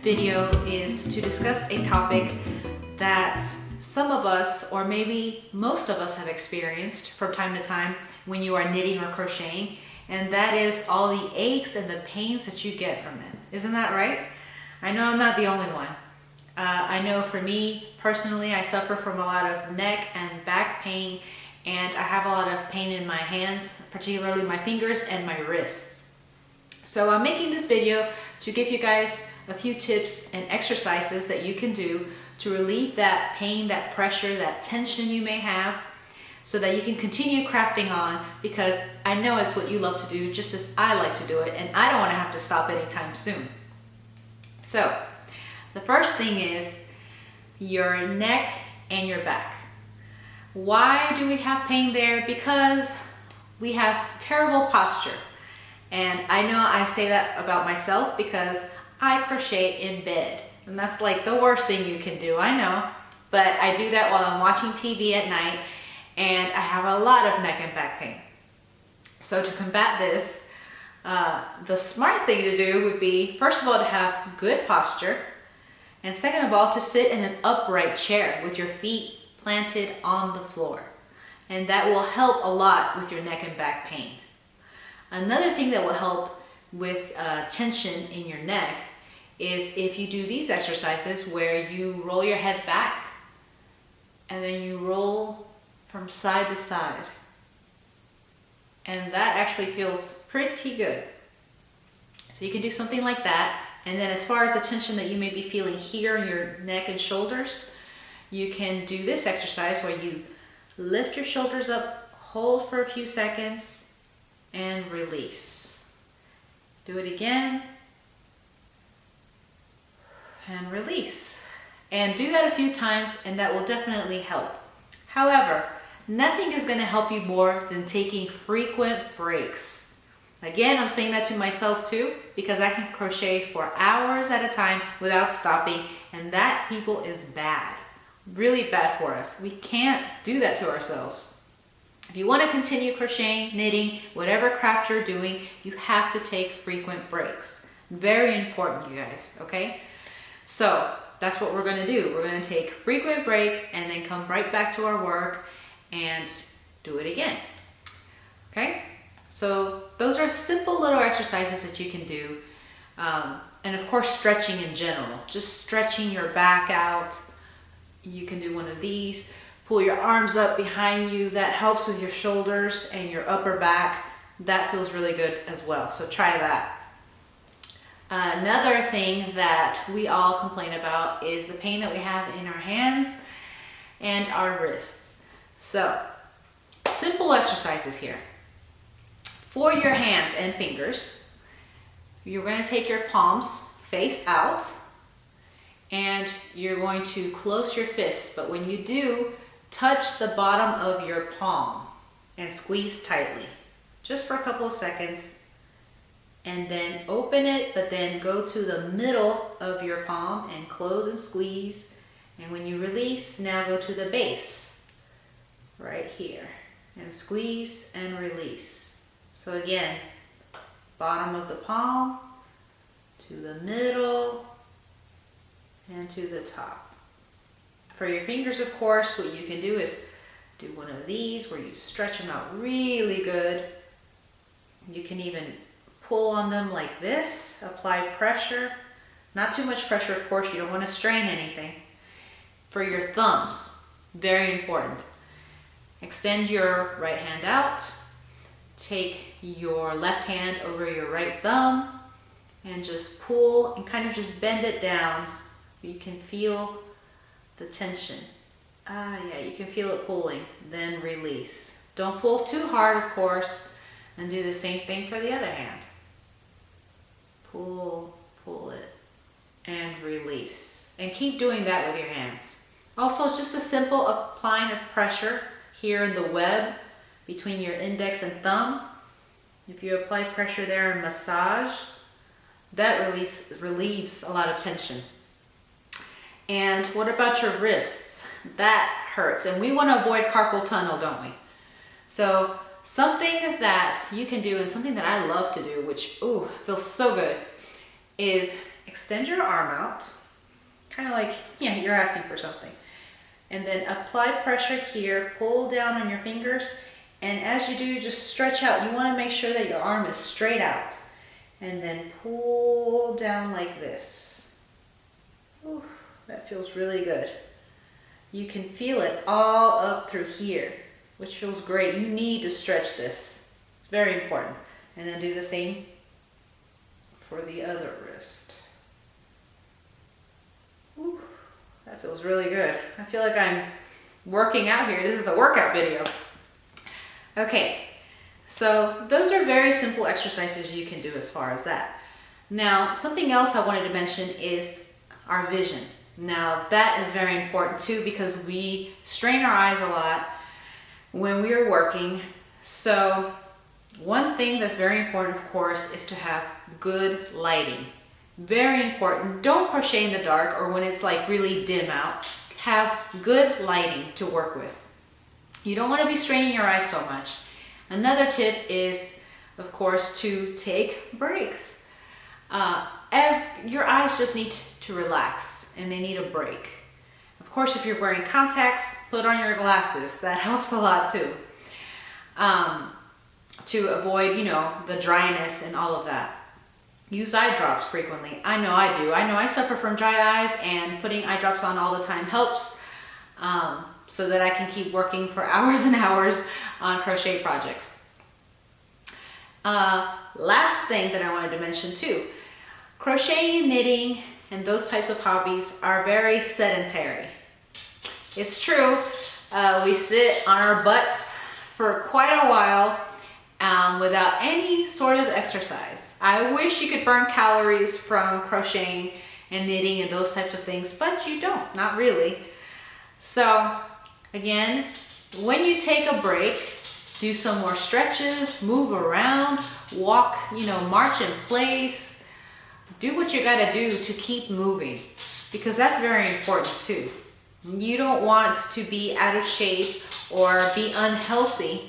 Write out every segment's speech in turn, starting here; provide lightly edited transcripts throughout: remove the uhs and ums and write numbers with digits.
video is to discuss a topic that some of us, or maybe most of us, have experienced from time to time when you are knitting or crocheting, and that is all the aches and the pains that you get from it. Isn't that right? I know I'm not the only one. I know for me personally, I suffer from a lot of neck and back pain, and I have a lot of pain in my hands, particularly my fingers and my wrists. So I'm making this video to give you guys a few tips and exercises that you can do to relieve that pain, that pressure, that tension you may have, so that you can continue crafting on, because I know it's what you love to do just as I like to do it, and I don't want to have to stop anytime soon. So the first thing is your neck and your back. Why do we have pain there? Because we have terrible posture. And I know I say that about myself because I crochet in bed. And that's like the worst thing you can do, I know. But I do that while I'm watching TV at night, and I have a lot of neck and back pain. So to combat this, the smart thing to do would be, first of all, to have good posture. And second of all, to sit in an upright chair with your feet planted on the floor. And that will help a lot with your neck and back pain. Another thing that will help with tension in your neck is if you do these exercises where you roll your head back and then you roll from side to side. And that actually feels pretty good. So you can do something like that. And then as far as the tension that you may be feeling here in your neck and shoulders, you can do this exercise where you lift your shoulders up, hold for a few seconds, and release. Do it again, and release. And do that a few times, and that will definitely help. However, nothing is going to help you more than taking frequent breaks. Again, I'm saying that to myself too, because I can crochet for hours at a time without stopping, and that, people, is bad. Really bad for us. We can't do that to ourselves. If you want to continue crocheting, knitting, whatever craft you're doing, you have to take frequent breaks. Very important, you guys, okay? So that's what we're going to do. We're going to take frequent breaks and then come right back to our work and do it again. Okay? So those are simple little exercises that you can do. And of course, stretching in general. Just stretching your back out. You can do one of these. Pull your arms up behind you. That helps with your shoulders and your upper back. That feels really good as well. So try that. Another thing that we all complain about is the pain that we have in our hands and our wrists. So simple exercises here. For your hands and fingers, you're going to take your palms face out and you're going to close your fists. But when you do, touch the bottom of your palm and squeeze tightly, just for a couple of seconds, and then open it, but then go to the middle of your palm and close and squeeze. And when you release, now go to the base, right here, and squeeze and release. So again, bottom of the palm to the middle and to the top. For your fingers, of course, what you can do is do one of these where you stretch them out really good. You can even pull on them like this, apply pressure. Not too much pressure, of course, you don't want to strain anything. For your thumbs, very important. Extend your right hand out, take your left hand over your right thumb, and just pull and kind of just bend it down. You can feel the tension. Yeah, you can feel it pulling. Then release. Don't pull too hard, of course, and do the same thing for the other hand. Pull, pull it, and release. And keep doing that with your hands. Also, it's just a simple applying of pressure here in the web between your index and thumb. If you apply pressure there and massage, that relieves a lot of tension. And what about your wrists? That hurts. And we want to avoid carpal tunnel, don't we? So something that you can do, and something that I love to do, which feels so good, is extend your arm out, kind of like, yeah, you're asking for something. And then apply pressure here, pull down on your fingers, and as you do, just stretch out. You want to make sure that your arm is straight out. And then pull down like this. Ooh, that feels really good. You can feel it all up through here, which feels great. You need to stretch this. It's very important. And then do the same for the other wrist. Ooh, that feels really good. I feel like I'm working out here. This is a workout video. Okay, so those are very simple exercises you can do as far as that. Now, something else I wanted to mention is our vision. Now, that is very important too because we strain our eyes a lot when we are working. So one thing that's very important, of course, is to have good lighting. Very important. Don't crochet in the dark or when it's like really dim out. Have good lighting to work with. You don't want to be straining your eyes so much. Another tip is, of course, to take breaks. Your eyes just need to relax and they need a break. Of course, if you're wearing contacts, put on your glasses. That helps a lot too. To avoid, you know, the dryness and all of that. Use eye drops frequently. I know I do. I know I suffer from dry eyes and putting eye drops on all the time helps. So that I can keep working for hours and hours on crochet projects. Last thing that I wanted to mention too, crocheting and knitting and those types of hobbies are very sedentary. It's true, we sit on our butts for quite a while without any sort of exercise. I wish you could burn calories from crocheting and knitting and those types of things, but you don't, not really. So again, when you take a break, do some more stretches, move around, walk, you know, march in place. Do what you gotta do to keep moving because that's very important too. You don't want to be out of shape or be unhealthy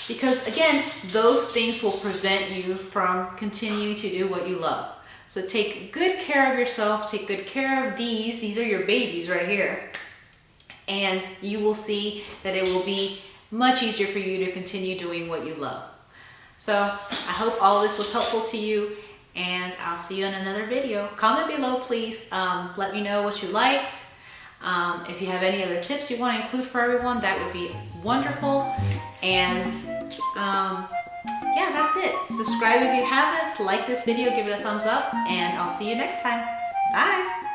because again, those things will prevent you from continuing to do what you love. So take good care of yourself, take good care of these. These are your babies right here. And you will see that it will be much easier for you to continue doing what you love. So I hope all this was helpful to you and I'll see you in another video. Comment below, please. Let me know what you liked. If you have any other tips you want to include for everyone, that would be wonderful. And yeah, that's it. Subscribe if you haven't. Like this video, give it a thumbs up, and I'll see you next time. Bye.